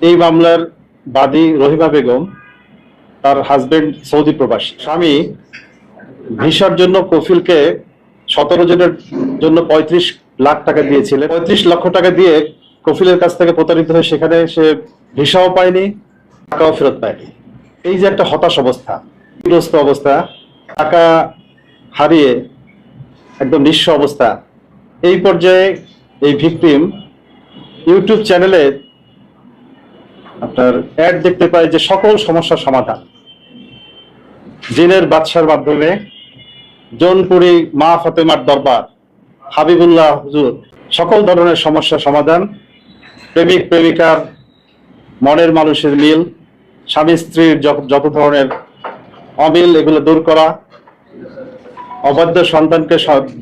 এই মামলার বাদী রহিমা বেগম, তার হাজবেন্ড সৌদি প্রবাসী। স্বামী ভিসার জন্য কফিলকে 17 জনের জন্য 35 লাখ টাকা দিয়েছিলেন। 35 লক্ষ টাকা দিয়ে কফিলের কাছ থেকে প্রতারিত হয়ে সেখানে সে ভিসাও পায়নি, টাকাও ফেরত পায়নি। এই যে একটা হতাশ অবস্থা, বিধ্বস্ত অবস্থা, টাকা হারিয়ে একদম নিঃস্ব অবস্থা, এই পর্যায়ে এই ভিকটিম ইউটিউব চ্যানেলে আপনার অ্যাড দেখতে পায় যে সকল সমস্যার সমাধান জিনের বাদশার মাধ্যমে, জৌনপুরি মা ফাতেমার দরবার, হাবিবুল্লাহ হুজুর, সকল ধরনের সমস্যার সমাধান, প্রেমিক প্রেমিকার মনের মানুষের মিল, স্বামী স্ত্রীর যত ধরনের অমিল এগুলো দূর করা, অবাধ্য সন্তানকে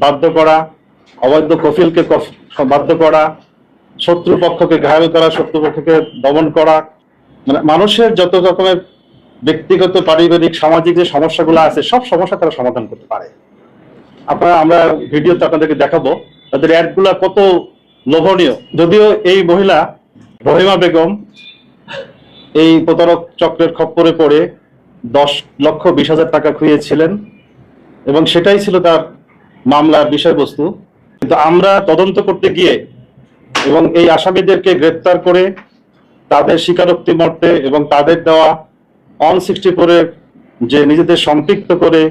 বাধ্য করা, অবাধ্য কফিলকে বাধ্য করা, শত্রুপক্ষকে ঘায়েল করা, শত্রুপক্ষকে দমন করা, মানে মানুষের যত রকমের ব্যক্তিগত, পারিবারিক, সামাজিক যে সমস্যাগুলো আছে সব সমস্যা তারা সমাধান করতে পারে। আমরা ভিডিওতে আপনাদেরকে দেখাবো তাদের অ্যাডগুলা কত লোভনীয়। যদিও এই মহিলা রহিমা বেগম এই প্রতারক চক্রের খপ্পরে পড়ে 10,20,000 টাকা খুইয়েছিলেন এবং সেটাই ছিল তার মামলার বিষয়বস্তু। কিন্তু আমরা তদন্ত করতে গিয়ে এবং এই আসামিদেরকে গ্রেপ্তার করে তাদের স্বীকারোক্তি মর্তে এবং তাদের দেওয়া অন-64 যে নিজেদের সম্পৃক্ত করে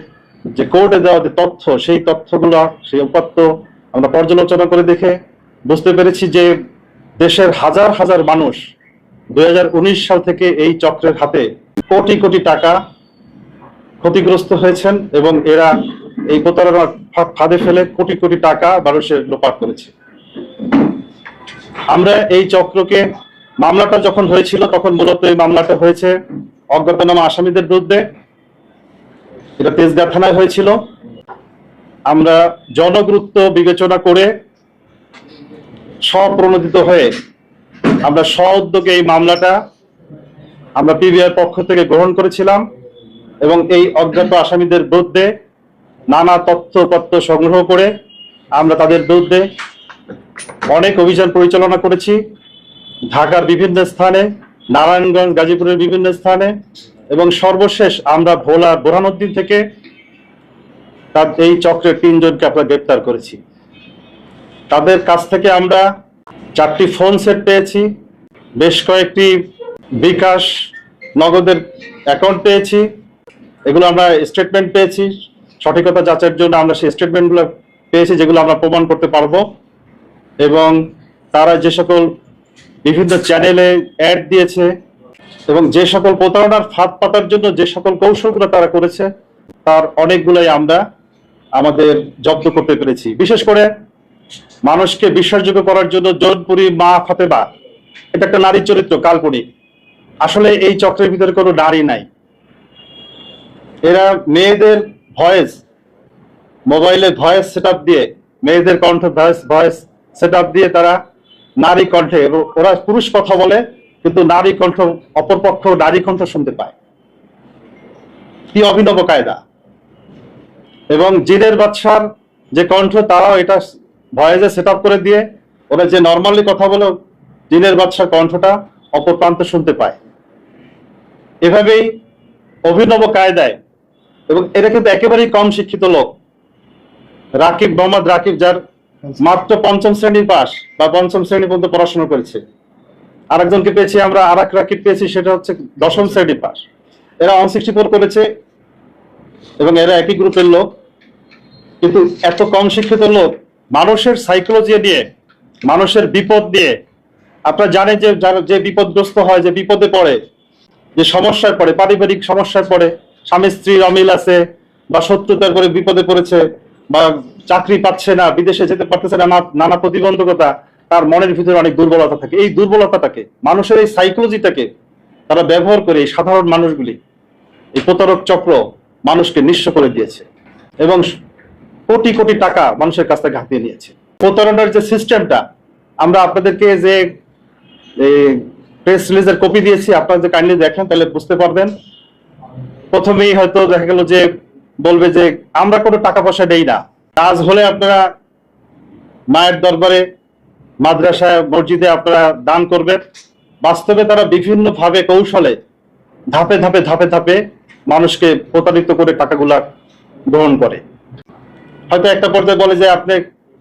যে কোর্টে দেওয়া যে তথ্য, সেই তথ্যগুলো, সেই উপাত্ত আমরা পর্যালোচনা করে দেখে বুঝতে পেরেছি যে দেশের হাজার হাজার মানুষ 2019 সাল থেকে এই চক্রের হাতে কোটি কোটি টাকা ক্ষতিগ্রস্ত হয়েছেন এবং এরা এই প্রতারণার ফাঁদে ফেলে কোটি কোটি টাকা মানুষের লোপাট করেছে। আমরা এই চক্রকে, মামলাটা যখন হয়েছিল তখন মূলত এই মামলাটা হয়েছে অজ্ঞাতনামা আসামিদের বিরুদ্ধে, এটা তেজগাঁ থানায় হয়েছিল। আমরা জনগুরুত্ব বিবেচনা করে স্বপ্রণোদিত হয়ে আমরা স্ব-উদ্যোগে এই মামলাটা আমরা পিবিআর পক্ষ থেকে গ্রহণ করেছিলাম এবং এই অজ্ঞাত আসামিদের বিরুদ্ধে নানা তথ্যপত্র সংগ্রহ করে আমরা তাদের বিরুদ্ধে অনেক অভিযান পরিচালনা করেছি। ঢাকার বিভিন্ন স্থানে, নারায়ণগঞ্জ, গাজীপুরের বিভিন্ন স্থানে এবং সর্বশেষ আমরা ভোলা বোরহানউদ্দিন থেকে এই চক্রের 3 জনকে আমরা গ্রেপ্তার করেছি। তাদের কাছ থেকে আমরা 4টি ফোন সেট পেয়েছি, বেশ কয়েকটি বিকাশ নগদের অ্যাকাউন্ট পেয়েছি, এগুলো আমরা স্টেটমেন্ট পেয়েছি, সঠিকতা যাচাইয়ের জন্য আমরা সেই স্টেটমেন্টগুলো পেয়েছি যেগুলো আমরা প্রমাণ করতে পারবো। এবং তারা যে সকল বিভিন্ন চ্যানেলে অ্যাড দিয়েছে এবং যে সকল প্রতারণার ফাঁদ পাতার জন্য যে সকল কৌশলগুলো তারা করেছে তার অনেকগুলোই আমরা আমাদের জব্দ করতে পেরেছি। বিশেষ করে মানুষকে বিশ্বাসযোগ্য করার জন্য জৌনপুরি মা ফাতেমা, এটা একটা নারী চরিত্র, কাল্পনিক। আসলে এই চক্রের ভিতরে কোনো নারী নাই। এরা মেয়েদের ভয়েস, মোবাইলে ভয়েস সেটআপ দিয়ে, মেয়েদের কণ্ঠ ভয়েস সেটআপ দিয়ে তারা নারী কণ্ঠে, এবং ওরা পুরুষ কথা বলে কিন্তু নারী কণ্ঠ, অপরপক্ষ নারী কণ্ঠ শুনতে পায়। কি অভিনব কায়দা! এবং জিনের বাদশার যে কণ্ঠ, তারাও এটা ভয়েসে সেটআপ করে দিয়ে ওরা যে নর্মালি কথা বলে জিনের বাদশার কণ্ঠটা অপর প্রান্তে শুনতে পায়। এভাবেই অভিনব কায়দায়, এবং এরা কিন্তু একেবারেই কম শিক্ষিত লোক। রাকিব, মোহাম্মদ রাকিব, যার মাত্র 5ম শ্রেণীর পাস বা 5ম শ্রেণী পর্যন্ত পড়াশোনা করেছে। আরেকজনকে পেয়েছি আমরা, আরেক রাকিব পেয়েছি, সেটা হচ্ছে 10ম শ্রেণীর পাস। এরা অন-64 করেছে এবং এরা একই গ্রুপের লোক। কিন্তু এত কম শিক্ষিত লোক মানুষের সাইকোলজি নিয়ে, মানুষের বিপদ নিয়ে, আপনারা জানেন যে যে বিপদগ্রস্ত হয়, যে বিপদে পড়ে, যে সমস্যায় পড়ে, পারিবারিক সমস্যায় পড়ে, স্বামী স্ত্রীর অমিল আছে বা শত্রুতার করে বিপদে পড়েছে বা চাকরি পাচ্ছে না, বিদেশে যেতে পারতেছে না, নানা প্রতিবন্ধকতা, তার মনের ভিতরে অনেক দুর্বলতা থাকে। এই দুর্বলতাটাকে, মানুষের এই সাইকোলজিটাকে তারা ব্যবহার করে এই সাধারণ মানুষগুলি, এই প্রতারক চক্র মানুষকে নিঃস্ব করে দিয়েছে এবং কোটি কোটি টাকা মানুষের কাছ থেকে হাতিয়ে নিয়েছে। প্রতারণার যে সিস্টেমটা, আমরা আপনাদেরকে যে প্রেস রিলিজের কপি দিয়েছি, আপনারা যে কাইন্ডলি দেখেন তাহলে বুঝতে পারবেন। প্রথমেই হয়তো দেখা গেল যে বলবে যে আমরা কোনো টাকা পয়সা দেই না, কাজ হলে আপনারা মায়ের দরবারে, মাদ্রাসায়, মসজিদে আপনারা দান করবেন, বাস্তবে তারা বিভিন্ন ভাবে কৌশলে ধাপে ধাপে ধাপে ধাপে মানুষকে প্রতারিত করে টাকাগুলা গ্রহণ করে। হয়তো একটা পর্যায়ে বলে যে আপনি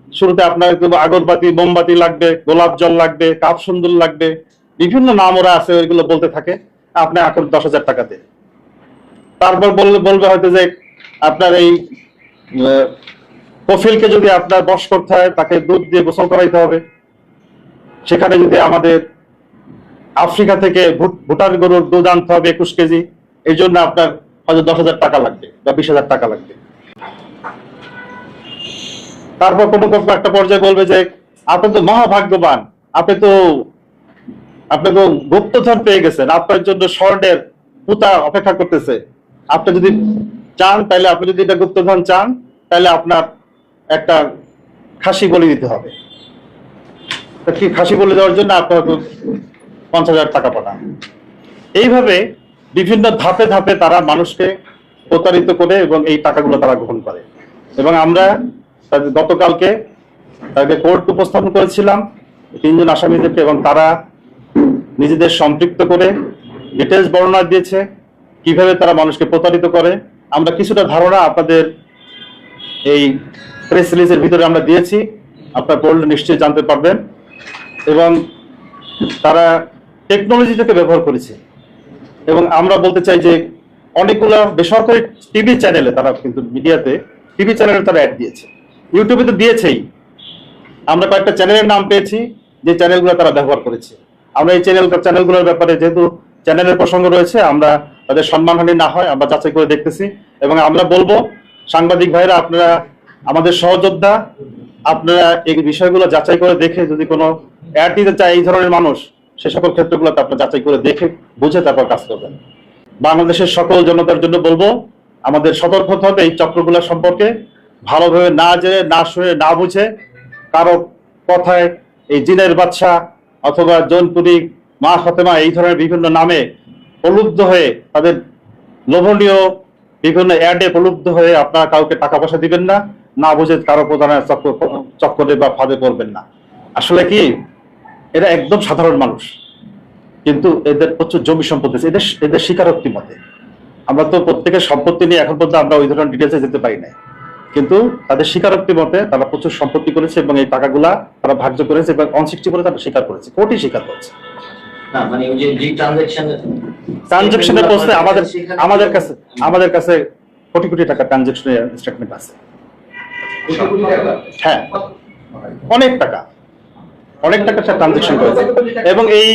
শুরুতে আপনার আগরবাতি, মোমবাতি লাগবে, গোলাপ জল লাগবে, কাপ সুন্দর লাগবে, বিভিন্ন নাম ওরা আছে, ওইগুলো বলতে থাকে। আপনি এখন 10,000 টাকা দেন। তারপর বলবে হয়তো যে আপনার এই কফিলকে যদি আপনার বশ করতে হয়, তাকে দুধ দিয়ে গোসল করাইতে হবে। সেখানে যদি আমাদের আফ্রিকা থেকে ভুটান গরুর দুধ আনতে হবে 21 কেজি, এই জন্য আপনার হয়তো 10,000 টাকা লাগবে বা 20,000 টাকা লাগবে। তারপর কোনো একটা পর্যায়ে বলবে যে আপনি তো মহাভাগ্যবান, আপনি তো গুপ্তধন পেয়ে গেছেন, আপনার জন্য স্বর্ণের পুতা অপেক্ষা করতেছে। আপনি যদি চান তাহলে, আপনি যদি এটা গুপ্তধন চান তাহলে আপনার একটা খাসি বলি দিতে হবে। খাসি বলি দেওয়ার জন্য আপনার 50,000 টাকা পাঠান। এইভাবে বিভিন্ন ধাপে ধাপে তারা মানুষকে প্রতারিত করে এবং এই টাকাগুলো তারা গ্রহণ করে। এবং আমরা গতকালকে তাকে কোর্ট উপস্থাপন করেছিলাম 3 জন আসামিদেরকে, এবং তারা নিজেদের সম্পৃক্ত করে ডিটেলস বর্ণনা দিয়েছে কিভাবে তারা মানুষকে প্রতারিত করে। আমরা কিছুটা ধারণা আপনাদের এই প্রেস রিলিজের ভিতরে আমরা দিয়েছি, আপনারা পড়লে নিশ্চয়ই জানতে পারবেন। এবং তারা টেকনোলজিটাকে ব্যবহার করেছে। এবং আমরা বলতে চাই যে অনেকগুলো বেসরকারি টিভি চ্যানেলে তারা কিন্তু মিডিয়াতে টিভি চ্যানেলে তারা অ্যাড দিয়েছে, ইউটিউবে তো দিয়েছেই। আমরা কয়েকটা চ্যানেলের নাম পেয়েছি যে চ্যানেলগুলো তারা ব্যবহার করেছে। আমরা এই চ্যানেলগুলোর ব্যাপারে, যেহেতু চ্যানেলের প্রসঙ্গ রয়েছে, আমরা তাদের সম্মানহানি না হয় আমরা যাচাই করে দেখতেছি। এবং আমরা বলবো সাংবাদিক ভাইরা, আপনারা আমাদের সহযোদ্ধা, আপনারা এই বিষয়গুলো যাচাই করে দেখে যদি কোনো অ্যাড দিতে চায় এই ধরনের মানুষ, সে সকল ক্ষেত্রগুলোতে আপনারা যাচাই করে দেখে বুঝে তারপর কাজ করবেন। বাংলাদেশের সকল জনতার জন্য বলবো, আমাদের সতর্ক হতে হবে এই চক্রগুলো সম্পর্কে। ভালোভাবে না জেনে, না শুনে, না বুঝে কারো কথায় এই জিনের বাদশা অথবা জৌনপুরি, মা ফাতেমা এই ধরনের বিভিন্ন নামে প্রলুব্ধ হয়ে, তাদের লোভনীয় বিভিন্ন অ্যাডে প্রলুব্ধ হয়ে আপনারা কাউকে টাকা পয়সা দিবেন না, না বুঝে কারো প্রধানের চক্করে বা ফাঁদে পড়বেন না। আসলে কি, এরা একদম সাধারণ মানুষ, কিন্তু এদের প্রচুর জমি সম্পত্তি আছে, এদের স্বীকারোক্তি মতে। আমরা তো প্রত্যেকের সম্পত্তি নিয়ে এখন পর্যন্ত আমরা ওই ধরনের ডিটেলসে যেতে পারি নাই, কিন্তু তাদের স্বীকারোক্তি মতে তারা প্রচুর সম্পত্তি করেছে এবং এই টাকাগুলা তারা ভাগ্য করেছে এবং অনসিক্সটি করে তারা স্বীকার করেছে, কোর্টই স্বীকার করেছে। না মানে ওই যে ট্রানজাকশনের প্রশ্নে আমাদের কাছে কোটি কোটি টাকা ট্রানজাকশনের স্টেটমেন্ট আছে। হ্যাঁ, অনেক টাকা ট্রানজাকশন করেছে। এবং এই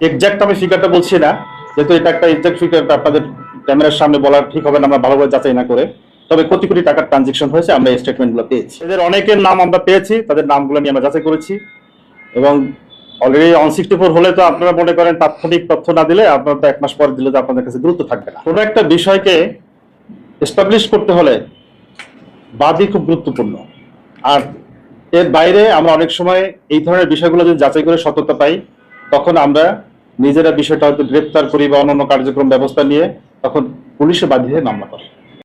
এক্সাক্ট আমি ফিগারটা বলছি না, যেহেতু এটা একটা এক্সাক্ট ফিগার আপনাদের ক্যামেরার সামনে বলা ঠিক হবে না আমরা ভালোভাবে যাচাই না করে। তবে কোটি কোটি টাকার ট্রানজাকশন হয়েছে, আমরা এই স্টেটমেন্টগুলো পেয়েছি। এদের অনেকের নাম আমরা পেয়েছি, তাদের নামগুলো নিয়ে আমরা যাচাই করেছি। এবং অলরেডি 164 হলে তো আপনারা মনে করেন তাৎক্ষণিক তথ্য না দিলে, আপনারা তো 1 মাস পর দিলে তো আপনাদের কাছে গুরুত্ব থাকবে না। কোনো একটা বিষয়কে এস্টাবলিশ করতে হলে বাদী খুব গুরুত্বপূর্ণ। আর এর বাইরে আমরা অনেক সময় এই ধরনের বিষয়গুলো যদি যাচাই করে সততা পাই, তখন আমরা নিজেরা বিষয়টা হয়তো গ্রেপ্তার করি বা অন্যান্য কার্যক্রম ব্যবস্থা নিয়ে তখন পুলিশে বাদী হয়ে মামলা করে।